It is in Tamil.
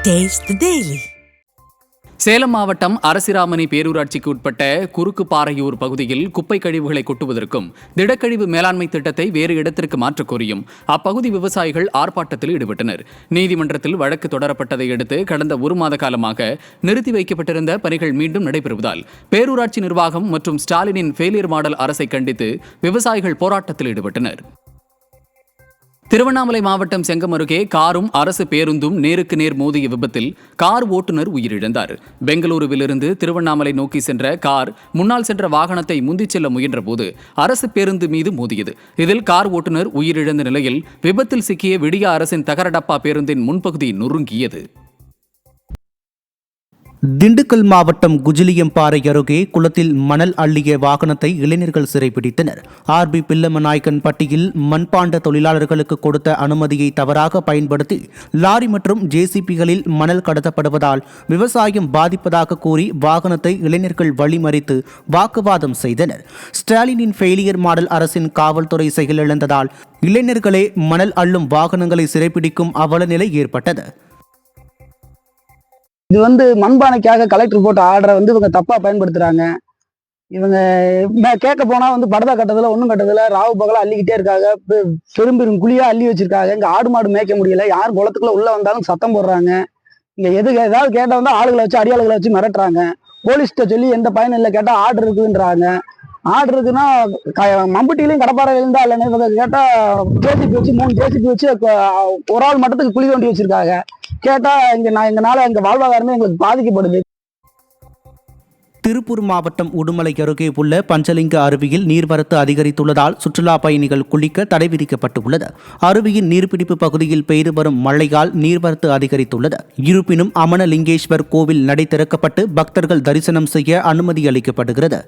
Taste the Daily. சேலம் மாவட்டம் அரசிராமணி பேரூராட்சிக்கு உட்பட்ட குறுக்குப்பாறையூர் பகுதியில் குப்பை கழிவுகளை கொட்டுவதற்கும் திடக்கழிவு மேலாண்மை திட்டத்தை வேறு இடத்திற்கு மாற்றக் கோரியும் அப்பகுதி விவசாயிகள் ஆர்ப்பாட்டத்தில் ஈடுபட்டனர். நீதிமன்றத்தில் வழக்கு தொடரப்பட்டதை அடுத்து கடந்த ஒரு மாத காலமாக நிறுத்தி வைக்கப்பட்டிருந்த பணிகள் மீண்டும் நடைபெறுவதால் பேரூராட்சி நிர்வாகம் மற்றும் ஸ்டாலினின் ஃபெயிலியர் மாடல் அரசை கண்டித்து விவசாயிகள் போராட்டத்தில் ஈடுபட்டனர். திருவண்ணாமலை மாவட்டம் செங்கம் அருகே காரும் அரசு பேருந்தும் நேருக்கு நேர் மோதிய விபத்தில் கார் ஓட்டுநர் உயிரிழந்தார். பெங்களூருவிலிருந்து திருவண்ணாமலை நோக்கி சென்ற கார் முன்னால் சென்ற வாகனத்தை முந்திச் செல்ல முயன்றபோது அரசு பேருந்து மீது மோதியது. இதில் கார் ஓட்டுநர் உயிரிழந்த நிலையில் விபத்தில் சிக்கிய விடியா அரசின் தகரடப்பா பேருந்தின் முன்பகுதி நொறுங்கியது. திண்டுக்கல் மாவட்டம் குஜிலியம்பாறை அருகே குளத்தில் மணல் அள்ளிய வாகனத்தை இளைஞர்கள் சிறைப்பிடித்தனர். ஆர்பி பில்லமநாயக்கன் பட்டியில் மண்பாண்ட தொழிலாளர்களுக்கு கொடுத்த அனுமதியை தவறாக பயன்படுத்தி லாரி மற்றும் ஜேசிபிகளில் மணல் கடத்தப்படுவதால் விவசாயம் பாதிப்பதாக கூறி வாகனத்தை இளைஞர்கள் வழிமறித்து வாக்குவாதம் செய்தனர். ஸ்டாலினின் ஃபெயிலியர் மாடல் அரசின் காவல்துறை செயலிழந்ததால் இளைஞர்களே மணல் அள்ளும் வாகனங்களை சிறைப்பிடிக்கும் அவலநிலை ஏற்பட்டது. இது மண்பானைக்காக கலெக்டர் போட்ட ஆர்டரை இவங்க தப்பா பயன்படுத்துறாங்க. இவங்க கேட்க போனா படதா கட்டதுல ஒன்றும் கட்டதுல ராவு பகலா அள்ளிக்கிட்டே இருக்காங்க. பெரும் குழியா அள்ளி வச்சிருக்காங்க. இங்க ஆடு மாடு மேய்க்க முடியல. யார் குளத்துக்குள்ள உள்ள வந்தாலும் சத்தம் போடுறாங்க. இங்க ஏதாவது கேட்டா ஆளுகளை வச்சு அடியாளுகளை வச்சு மிரட்டுறாங்க. போலீஸ்கிட்ட சொல்லி எந்த பயனும் இல்லை. கேட்டா ஆர்டர் இருக்குன்றாங்க. ஆர்டர் இருக்குன்னா மம்பட்டியிலையும் கடப்பாறையிலும் தான் இல்லைன்னு இவங்க கேட்டா ஜேசிபி வச்சு 3 ஜேசிபி வச்சு ஒரு ஆள் மட்டத்துக்கு குழி தோண்டி வச்சிருக்காங்க. கேட்டா எங்கனால எங்க வாழ்வாதாரமே எங்களுக்கு பாதிக்கப்படுது. திருப்பூர் மாவட்டம் உடுமலை அருகே உள்ள பஞ்சலிங்க அருவியில் நீர்வரத்து அதிகரித்துள்ளதால் சுற்றுலா பயணிகள் குளிக்க தடை விதிக்கப்பட்டுள்ளது. அருவியின் நீர்பிடிப்பு பகுதியில் பெய்து வரும் மழையால் நீர்வரத்து அதிகரித்துள்ளது. இருப்பினும் அமனலிங்கேஸ்வர் கோவில் நடை திறக்கப்பட்டு பக்தர்கள் தரிசனம் செய்ய அனுமதி அளிக்கப்படுகிறது.